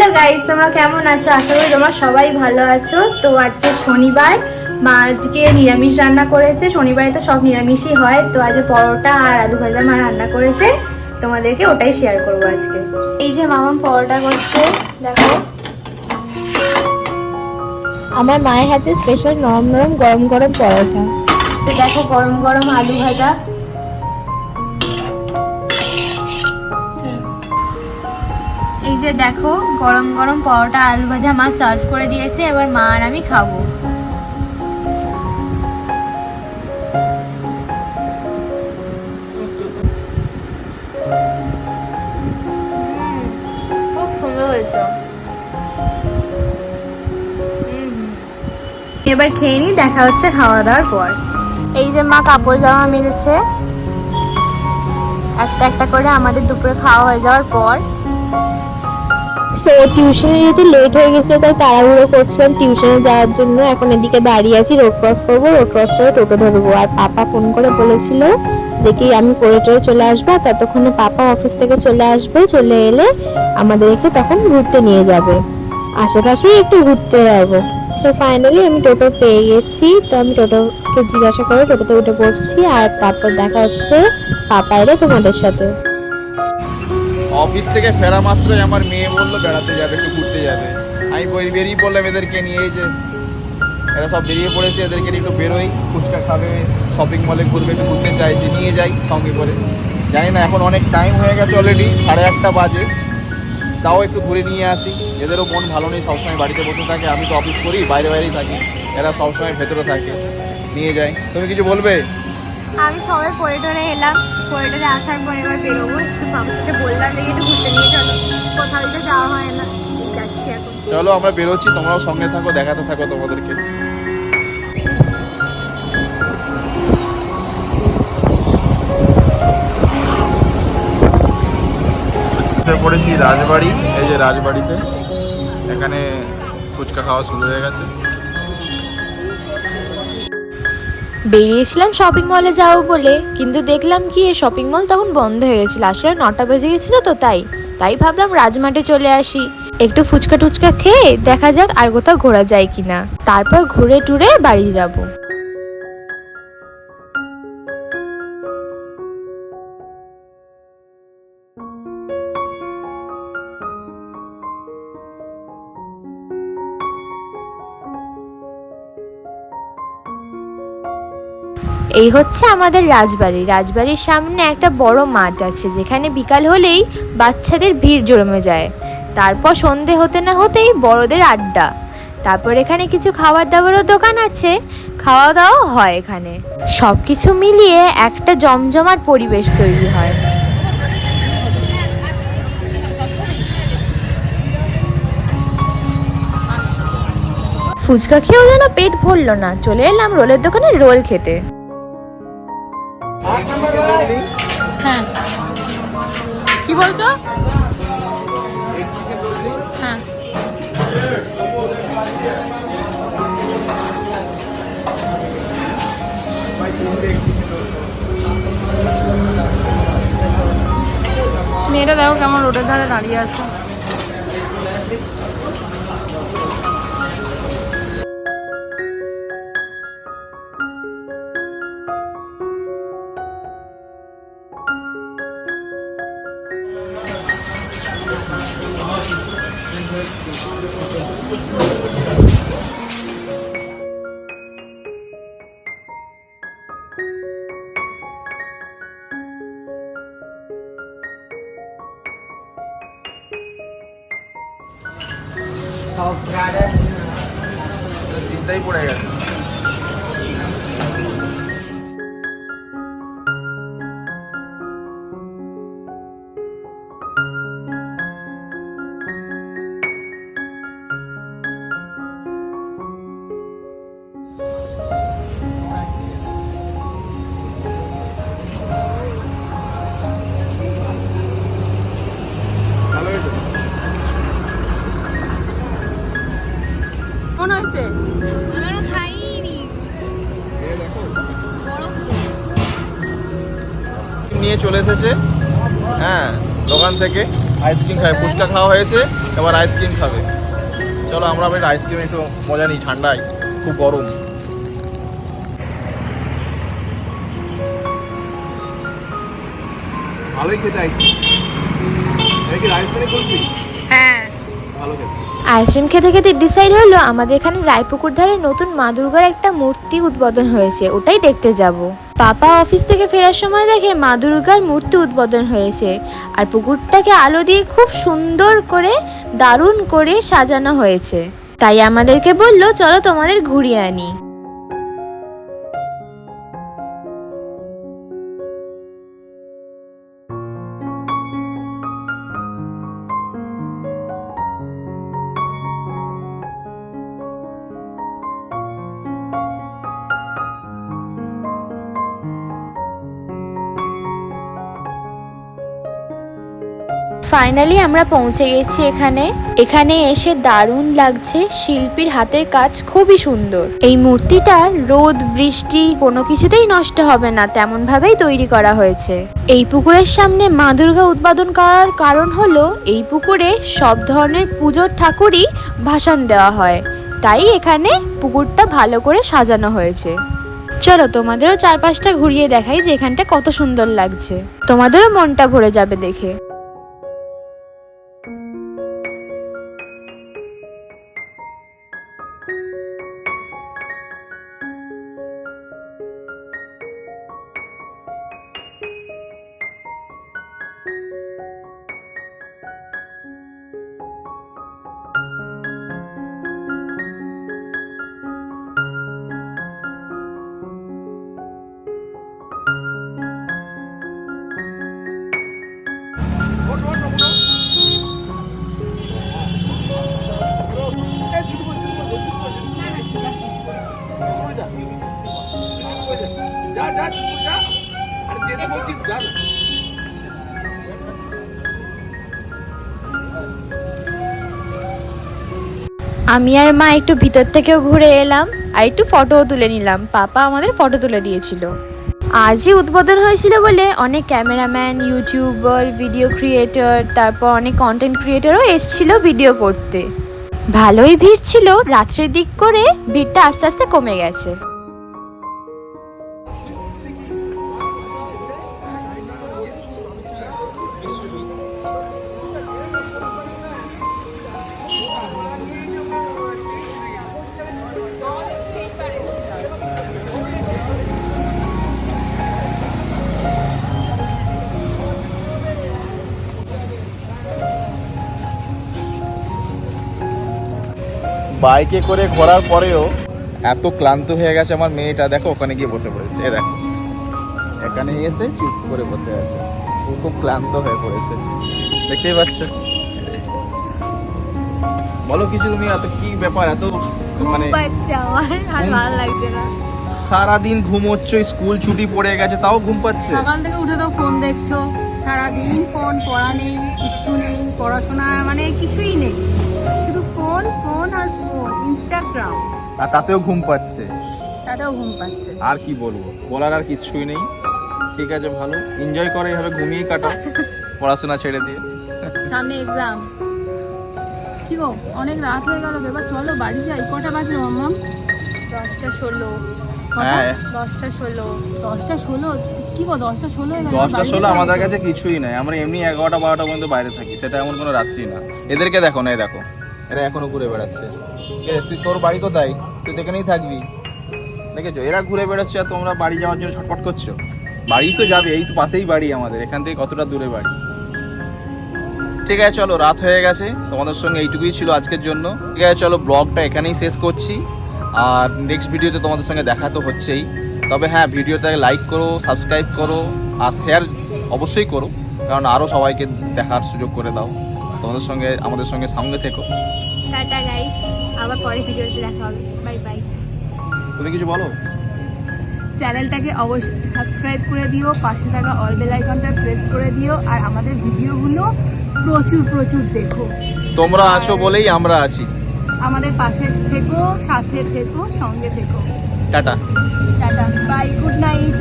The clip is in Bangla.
হ্যালো গাইস, তোমরা কেমন আছো? আশা করি তোমরা সবাই ভালো আছো। তো আজকে শনিবার, মা আজকে নিরামিষ রান্না করেছে। শনিবারে তো সব নিরামিষই হয়। তো আজকে পরোটা আর আলু ভাজা মা রান্না করেছে, তোমাদেরকে ওটাই শেয়ার করবো আজকে। এই যে মামা পরোটা করছে, দেখো আমার মায়ের হাতে স্পেশাল নরম নরম গরম গরম পরোটা। তো দেখো গরম গরম আলু ভাজা। এই যে দেখো গরম গরম পরোটা আলু ভাজা মা সার্ভ করে দিয়েছে। এবার মা আর আমি খাবো। খুব সুন্দর হয়েছে। এবার খেয়ে নি, দেখা হচ্ছে খাওয়া দাওয়ার পর। এই যে মা কাপড় জামা মিলছে একটা একটা করে আমাদের দুপুরে খাওয়া হয়ে যাওয়ার পর। সো টিউশনে যেতে লেট হয়ে গেছে, তাই তাড়াহুড়ো করছিলাম টিউশনে যাওয়ার জন্য। এখন এদিকে দাঁড়িয়ে আছি, রোড ক্রস করবো, রোড ক্রস করে টোটো ধরবো। আর পাপা ফোন করে বলেছিল দেখি আমি পড়ে টরে চলে আসবো, ততক্ষণে পাপা অফিস থেকে চলে আসবে। চলে এলে আমাদেরকে তখন ঘুরতে নিয়ে যাবে, আশেপাশেই একটু ঘুরতে যাবো। সো ফাইনালি আমি টোটো পেয়ে গেছি। তো আমি টোটোকে জিজ্ঞাসা করে টোটোতে উঠে পড়ছি, আর তারপর দেখা হচ্ছে পাপা এলে তোমাদের সাথে। অফিস থেকে ফেরা মাত্রই আমার মেয়ে বললো বেড়াতে যাবে, একটু ঘুরতে যাবে। আমি বেরিয়ে পড়লাম এদেরকে নিয়ে। এই যে এরা সব বেরিয়ে পড়েছে, এদেরকে নিয়ে একটু বেরোই, ফুচকা খাবে, শপিং মলে ঘুরবে, একটু ঘুরতে চাইছি, নিয়ে যাই সঙ্গে করে। জানি না এখন অনেক টাইম হয়ে গেছে, অলরেডি 1:30 বাজে। তাও একটু ঘুরে নিয়ে আসি। এদেরও মন ভালো নেই, সবসময় বাড়িতে বসে থাকে। আমি তো অফিস করি, বাইরেই থাকি, এরা সবসময় ভেতরে থাকে। নিয়ে যাই। তুমি কিছু বলবে? আমি সবাই পরে টরে এলাম, পরে টরে আসার পর এবার বেরোবো। একটু বাবুকে বললাম যে একটু ঘুরতে নিয়ে চলো, কোথাও তো যাওয়া হয় না, এই যাচ্ছি এখন। চলো আমরা বেরোচ্ছি, তোমরাও সঙ্গে থাকো, দেখাতে থাকো তোমাদেরকে। পড়েছি রাজবাড়ি। এই যে রাজবাড়িতে, এখানে ফুচকা খাওয়া শুরু হয়ে গেছে। বেরিয়েছিলাম শপিং মলে যাবো বলে, কিন্তু দেখলাম কি এই শপিং মল তখন বন্ধ হয়ে গেছিলো। আসলে 9টা বেজে গেছিলো, তো তাই ভাবলাম রাজমার্টে চলে আসি, একটু ফুচকা টুচকা খেয়ে দেখা যাক আর কোথাও ঘোরা যায় কিনা, তারপর ঘুরে টুরে বাড়ি যাব। এই হচ্ছে আমাদের রাজবাড়ি। রাজবাড়ির সামনে একটা বড় মাঠ আছে, যেখানে বিকাল হলেই বাচ্চাদের ভিড় জমে যায়। তারপর সন্ধে হতে না হতেই বড়দের আড্ডা। তারপর এখানে কিছু খাবার দাবারও দোকান আছে, খাওয়া দাওয়া হয় এখানে। সব কিছু মিলিয়ে একটা জমজমাট পরিবেশ তৈরি হয়। ফুচকা খেয়েও যেন পেট ভরলো না, চলে এলাম রোলের দোকানে রোল খেতে। হ্যাঁ, কি বলছো? হ্যাঁ, মেয়েটা দেখো কেমন রোডের ধারে দাঁড়িয়ে আছে। চিন্তাই পড়ে গেছে। ভালো হয়েছে? মনে হচ্ছে আমারও খাইনি। নিয়ে চলে এসেছে, হ্যাঁ, দোকান থেকে। আইসক্রিম খাবে, ফুচকা খাওয়া হয়েছে, এবার আইসক্রিম খাবে। চলো আমরা আবার আইসক্রিম একটু মজা নিই, ঠান্ডায় খুব গরম। ভালোই খেতে আইসক্রিম, আইসক্রিম বলবি? হ্যাঁ ভালো খেতে। আইসক্রিম খেতে খেতে ডিসাইড হলো আমাদের এখানে রায়পুকুর ধারে নতুন মা দুর্গার একটা মূর্তি উদ্বোধন হয়েছে, ওটাই দেখতে যাব। পাপা অফিস থেকে ফেরার সময় দেখে মা দুর্গার মূর্তি উদ্বোধন হয়েছে, আর পুকুরটাকে আলো দিয়ে খুব সুন্দর করে দারুণ করে সাজানো হয়েছে। তাই আমাদেরকে বলল চলো তোমাদের ঘুরিয়ে আনি। ফাইনালি আমরা পৌঁছে গেছি এখানে এসে দারুণ লাগছে, শিল্পীর হাতের কাজ খুবই সুন্দর। এই মূর্তিটা রোদ বৃষ্টি কোনো কিছুতেই নষ্ট হবে না তেমন ভাবেই তৈরি করা হয়েছে। এই পুকুরের সামনে মা দুর্গা উদ্বোধন করার কারণ হলো এই পুকুরে সব ধরনের পুজোর ঠাকুরই ভাসান দেওয়া হয়, তাই এখানে পুকুরটা ভালো করে সাজানো হয়েছে। চলো তোমাদেরও চারপাশটা ঘুরিয়ে দেখাই যে এখানটা কত সুন্দর লাগছে, তোমাদেরও মনটা ভরে যাবে দেখে। আমি আর মা একটু ভিতর থেকেও ঘুরে এলাম আর একটু ফটোও তুলে নিলাম। পাপা আমাদের ফটো তুলে দিয়েছিল। আজই উদ্বোধন হয়েছিল বলে অনেক ক্যামেরাম্যান, ইউটিউবার, ভিডিও ক্রিয়েটর, তারপর অনেক কন্টেন্ট ক্রিয়েটরও এসেছিল ভিডিও করতে। ভালোই ভিড় ছিল, রাত্রের দিক করে ভিড়টা আস্তে আস্তে কমে গেছে। বাইকে করে ঘোরার পরেও এত ক্লান্ত হয়ে গেছে আমার মেয়েটা, দেখো ওখানে গিয়ে বসে পড়েছে। এ দেখো এখানে এসে চুপ করে বসে আছে, ও খুব ক্লান্ত হয়ে পড়েছে, দেখতেই পাচ্ছ। বলো কিছু, তুমি এত কি ব্যাপার, এত মানে ভালো লাগছে না, সারাদিন ঘুমোচ্ছ, স্কুল ছুটি পড়ে গেছে তাও ঘুম পাচ্ছে। সকাল থেকে উঠে তো ফোন দেখছো, সারাদিন ফোন, পড়া নেই, কিচ্ছু নেই, পড়াশোনা মানে কিছুই নেই, শুধু ফোন ফোন আর ফোন, ইনস্টাগ্রাম, আর তাতেও ঘুম পাচ্ছে। তাতেও ঘুম পাচ্ছে। আর কি বলবো, বলার আর কিচ্ছুই নেই। ঠিক আছে, ভালো এনজয় করে, এভাবে ঘুমিয়েই কাটাও, পড়াশোনা ছেড়ে দিয়ে। সামনে এক্সাম। কি গো, অনেক রাত হয়ে গেল, এবার চলো বাড়ি যাই। কটা বাজলো মাম্মাম? 10টা 16। হ্যাঁ 10টা 16। 10টা 16? কি গো 10টা 16? 10টা 16 আমাদের কাছে কিছুই নাই, আমরা এমনি 11টা 12টা পর্যন্ত বাইরে থাকি, সেটা এমন কোনো রাত্রি না। এদেরকে দেখো না, দেখো এরা এখনো ঘুরে বেড়াচ্ছে। তুই তোর বাড়ি কোথায়? তুই তো এখানেই থাকবি, দেখেছো এরা ঘুরে বেড়াচ্ছে আর তোমরা বাড়ি যাওয়ার জন্য ছটফট করছো। বাড়ি তো যাবে, এই তো পাশেই বাড়ি আমাদের, এখান থেকে কতটা দূরে বাড়ি। ঠিক আছে চলো, রাত হয়ে গেছে, তোমাদের সঙ্গে এইটুকুই ছিল আজকের জন্য। ঠিক আছে চলো, ব্লগটা এখানেই শেষ করছি, আর নেক্সট ভিডিওতে তোমাদের সঙ্গে দেখা তো হচ্ছেই। তবে হ্যাঁ, ভিডিওটাকে লাইক করো, সাবস্ক্রাইব করো আর শেয়ার অবশ্যই করো, কারণ আরও সবাইকে দেখার সুযোগ করে দাও। তোমাদের সঙ্গে আমাদের সঙ্গে থেকো। টাটা গাইস, আবার পরে ভিডিওতে দেখা হবে। Bye bye. তুমি কিছু বলো। চ্যানেলটাকে অবশ্যই সাবস্ক্রাইব করে দিও, পাশে থাকা অল বেল আইকনটা প্রেস করে দিও, আর আমাদের ভিডিওগুলো প্রচুর প্রচুর দেখো। তোমরা আছো বলেই আমরা আছি। আমাদের পাশে থেকো, সাথে থেকো, সঙ্গে থেকো। Tata. Tata, bye, good night.